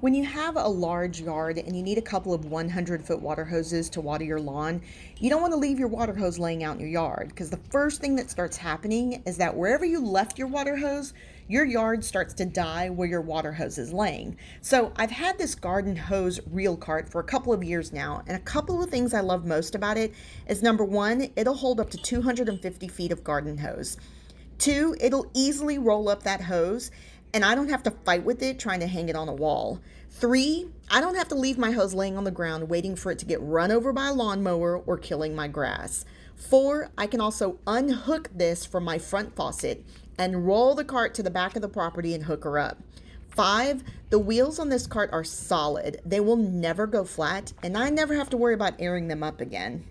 When you have a large yard and you need a couple of 100-foot water hoses to water your lawn, you don't want to leave your water hose laying out in your yard because the first thing that starts happening is that wherever you left your water hose, your yard starts to die where your water hose is laying. So I've had this garden hose reel cart for a couple of years now, and a couple of things I love most about it is number one, it'll hold up to 250 feet of garden hose. Two, it'll easily roll up that hose and I don't have to fight with it trying to hang it on a wall. Three, I don't have to leave my hose laying on the ground waiting for it to get run over by a lawnmower or killing my grass. Four, I can also unhook this from my front faucet and roll the cart to the back of the property and hook her up. Five, the wheels on this cart are solid. They will never go flat, and I never have to worry about airing them up again.